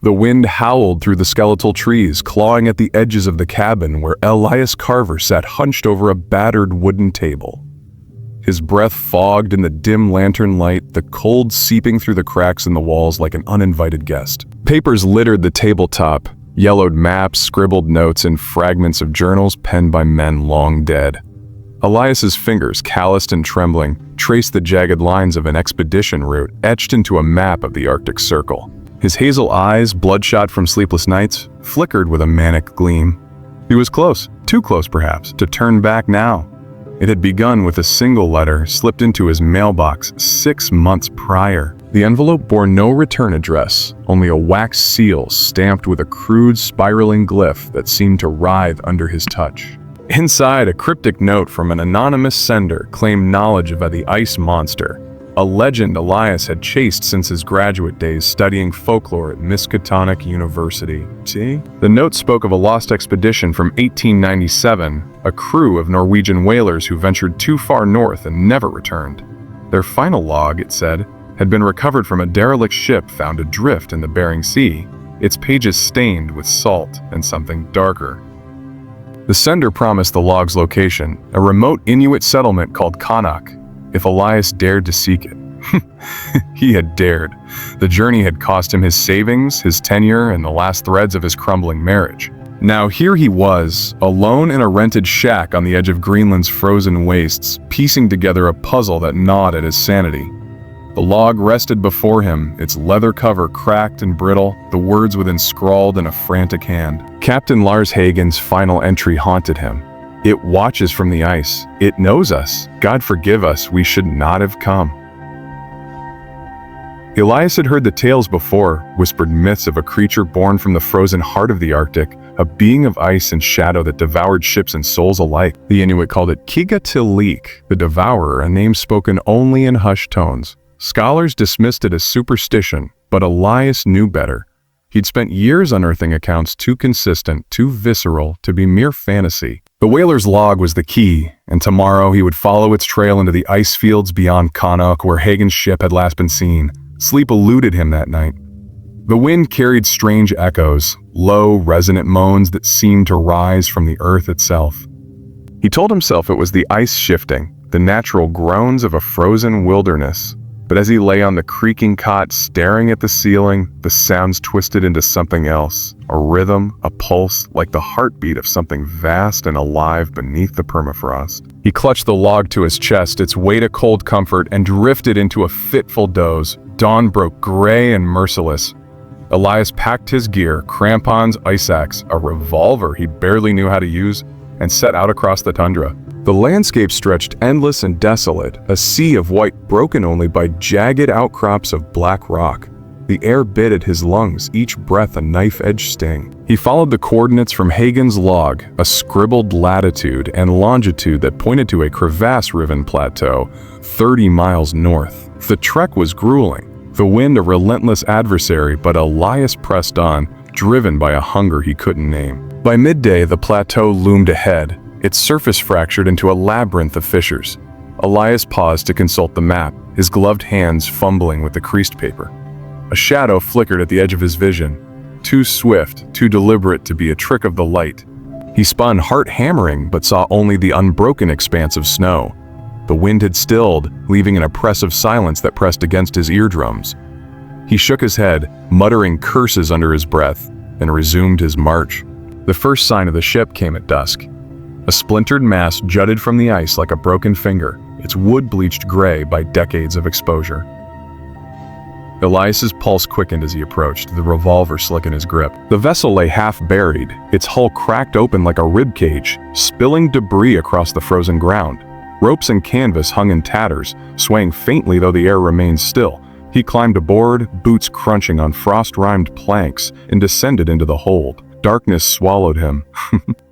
The wind howled through the skeletal trees, clawing at the edges of the cabin where Elias Carver sat hunched over a battered wooden table. His breath fogged in the dim lantern light, the cold seeping through the cracks in the walls like an uninvited guest. Papers littered the tabletop, yellowed maps, scribbled notes, and fragments of journals penned by men long dead. Elias's fingers, calloused and trembling, traced the jagged lines of an expedition route etched into a map of the Arctic Circle. His hazel eyes, bloodshot from sleepless nights, flickered with a manic gleam. He was close, too close perhaps, to turn back now. It had begun with a single letter slipped into his mailbox 6 months prior. The envelope bore no return address, only a wax seal stamped with a crude spiraling glyph that seemed to writhe under his touch. Inside, a cryptic note from an anonymous sender claimed knowledge of the ice monster, a legend Elias had chased since his graduate days studying folklore at Qaanaaq University. See? The note spoke of a lost expedition from 1897, a crew of Norwegian whalers who ventured too far north and never returned. Their final log, it said, had been recovered from a derelict ship found adrift in the Bering Sea, its pages stained with salt and something darker. The sender promised the log's location, a remote Inuit settlement called Qaanaaq, if Elias dared to seek it. He had dared. The journey had cost him his savings, his tenure, and the last threads of his crumbling marriage. Now here he was, alone in a rented shack on the edge of Greenland's frozen wastes, piecing together a puzzle that gnawed at his sanity. The log rested before him, its leather cover cracked and brittle, the words within scrawled in a frantic hand. Captain Lars Hagen's final entry haunted him. It watches from the ice. It knows us. God forgive us, we should not have come. Elias had heard the tales before, whispered myths of a creature born from the frozen heart of the Arctic, a being of ice and shadow that devoured ships and souls alike. The Inuit called it Kigatilik, the devourer, a name spoken only in hushed tones. Scholars dismissed it as superstition, but Elias knew better. He'd spent years unearthing accounts too consistent, too visceral, to be mere fantasy. The whaler's log was the key, and tomorrow he would follow its trail into the ice fields beyond Qaanaaq where Hagen's ship had last been seen. Sleep eluded him that night. The wind carried strange echoes, low, resonant moans that seemed to rise from the earth itself. He told himself it was the ice shifting, the natural groans of a frozen wilderness. But as he lay on the creaking cot staring at the ceiling, the sounds twisted into something else, a rhythm, a pulse, like the heartbeat of something vast and alive beneath the permafrost. He clutched the log to his chest, its weight a cold comfort, and drifted into a fitful doze. Dawn broke gray and merciless. Elias packed his gear, crampons, ice axe, a revolver he barely knew how to use, and set out across the tundra. The landscape stretched endless and desolate, a sea of white broken only by jagged outcrops of black rock. The air bit at his lungs, each breath a knife-edge sting. He followed the coordinates from Hagen's log, a scribbled latitude and longitude that pointed to a crevasse-riven plateau 30 miles north. The trek was grueling, the wind a relentless adversary, but Elias pressed on, driven by a hunger he couldn't name. By midday, the plateau loomed ahead, its surface fractured into a labyrinth of fissures. Elias paused to consult the map, his gloved hands fumbling with the creased paper. A shadow flickered at the edge of his vision, too swift, too deliberate to be a trick of the light. He spun, heart hammering, but saw only the unbroken expanse of snow. The wind had stilled, leaving an oppressive silence that pressed against his eardrums. He shook his head, muttering curses under his breath, and resumed his march. The first sign of the ship came at dusk. A splintered mast jutted from the ice like a broken finger, its wood bleached gray by decades of exposure. Elias's pulse quickened as he approached, the revolver slick in his grip. The vessel lay half buried, its hull cracked open like a rib cage, spilling debris across the frozen ground. Ropes and canvas hung in tatters, swaying faintly though the air remained still. He climbed aboard, boots crunching on frost-rimed planks, and descended into the hold. Darkness swallowed him.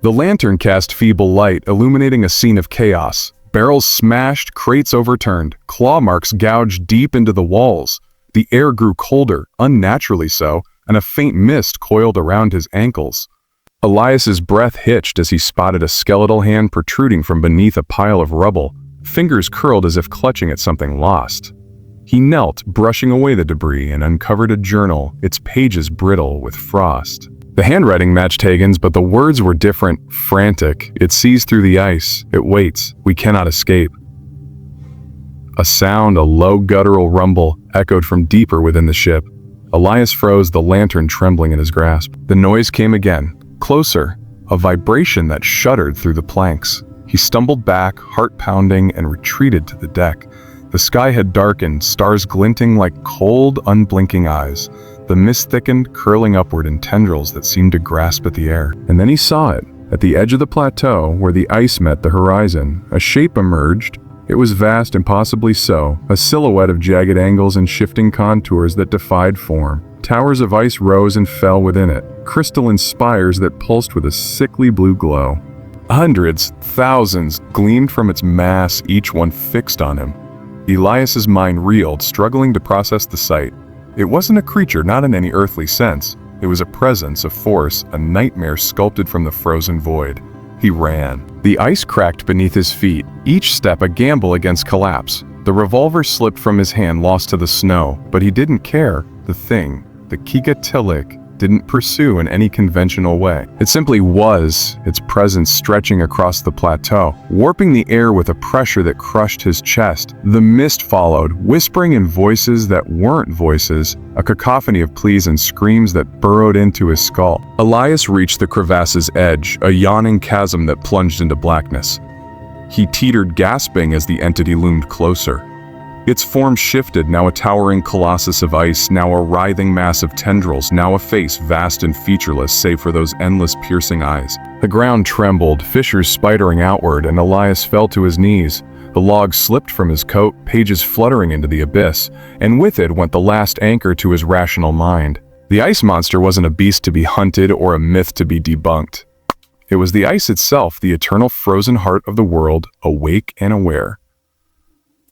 The lantern cast feeble light, illuminating a scene of chaos. Barrels smashed, crates overturned, claw marks gouged deep into the walls. The air grew colder, unnaturally so, and a faint mist coiled around his ankles. Elias's breath hitched as he spotted a skeletal hand protruding from beneath a pile of rubble, fingers curled as if clutching at something lost. He knelt, brushing away the debris, and uncovered a journal, its pages brittle with frost. The handwriting matched Hagen's, but the words were different, frantic. It sees through the ice. It waits. We cannot escape. A sound, a low guttural rumble, echoed from deeper within the ship. Elias froze, the lantern trembling in his grasp. The noise came again, closer, a vibration that shuddered through the planks. He stumbled back, heart pounding, and retreated to the deck. The sky had darkened, stars glinting like cold, unblinking eyes. The mist thickened, curling upward in tendrils that seemed to grasp at the air. And then he saw it. At the edge of the plateau, where the ice met the horizon, a shape emerged. It was vast, impossibly so, a silhouette of jagged angles and shifting contours that defied form. Towers of ice rose and fell within it, crystalline spires that pulsed with a sickly blue glow. Hundreds, thousands, gleamed from its mass, each one fixed on him. Elias's mind reeled, struggling to process the sight. It wasn't a creature, not in any earthly sense. It was a presence, a force, a nightmare sculpted from the frozen void. He ran. The ice cracked beneath his feet, each step a gamble against collapse. The revolver slipped from his hand, lost to the snow, but he didn't care. The thing, the Kigatilik, didn't pursue in any conventional way. It simply was, its presence stretching across the plateau, warping the air with a pressure that crushed his chest. The mist followed, whispering in voices that weren't voices, a cacophony of pleas and screams that burrowed into his skull. Elias reached the crevasse's edge, a yawning chasm that plunged into blackness. He teetered, gasping as the entity loomed closer. Its form shifted, now a towering colossus of ice, now a writhing mass of tendrils, now a face vast and featureless save for those endless piercing eyes. The ground trembled, fissures spidering outward, and Elias fell to his knees. The log slipped from his coat, pages fluttering into the abyss, and with it went the last anchor to his rational mind. The ice monster wasn't a beast to be hunted or a myth to be debunked. It was the ice itself, the eternal frozen heart of the world, awake and aware.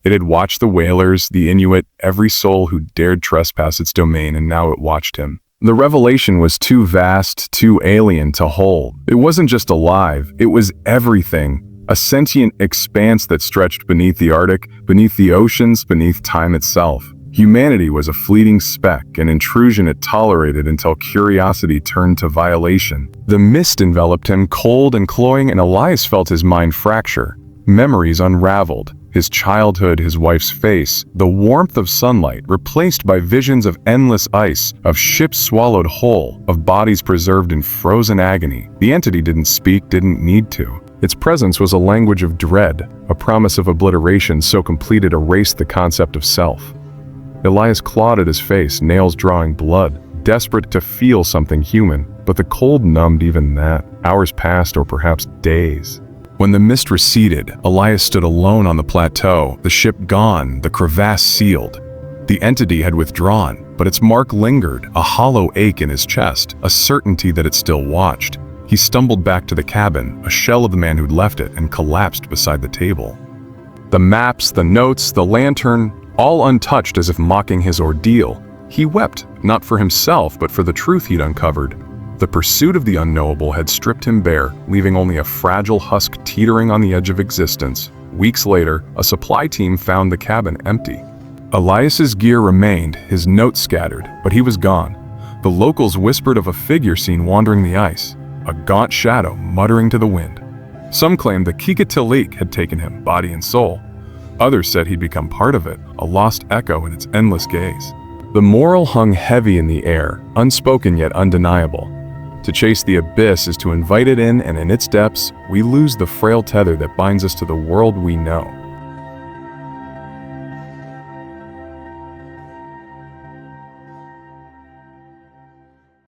It had watched the whalers, the Inuit, every soul who dared trespass its domain, and now it watched him. The revelation was too vast, too alien to hold. It wasn't just alive, it was everything. A sentient expanse that stretched beneath the Arctic, beneath the oceans, beneath time itself. Humanity was a fleeting speck, an intrusion it tolerated until curiosity turned to violation. The mist enveloped him, cold and cloying, and Elias felt his mind fracture. Memories unraveled. His childhood, his wife's face, the warmth of sunlight replaced by visions of endless ice, of ships swallowed whole, of bodies preserved in frozen agony. The entity didn't speak, didn't need to. Its presence was a language of dread, a promise of obliteration so complete it erased the concept of self. Elias clawed at his face, nails drawing blood, desperate to feel something human, but the cold numbed even that. Hours passed, or perhaps days. When the mist receded, Elias stood alone on the plateau, the ship gone, the crevasse sealed. The entity had withdrawn, but its mark lingered, a hollow ache in his chest, a certainty that it still watched. He stumbled back to the cabin, a shell of the man who'd left it, and collapsed beside the table. The maps, the notes, the lantern, all untouched as if mocking his ordeal. He wept, not for himself, but for the truth he'd uncovered. The pursuit of the unknowable had stripped him bare, leaving only a fragile husk teetering on the edge of existence. Weeks later, a supply team found the cabin empty. Elias's gear remained, his notes scattered, but he was gone. The locals whispered of a figure seen wandering the ice, a gaunt shadow muttering to the wind. Some claimed the Kigatilik had taken him, body and soul. Others said he'd become part of it, a lost echo in its endless gaze. The moral hung heavy in the air, unspoken yet undeniable. To chase the abyss is to invite it in, and in its depths, we lose the frail tether that binds us to the world we know.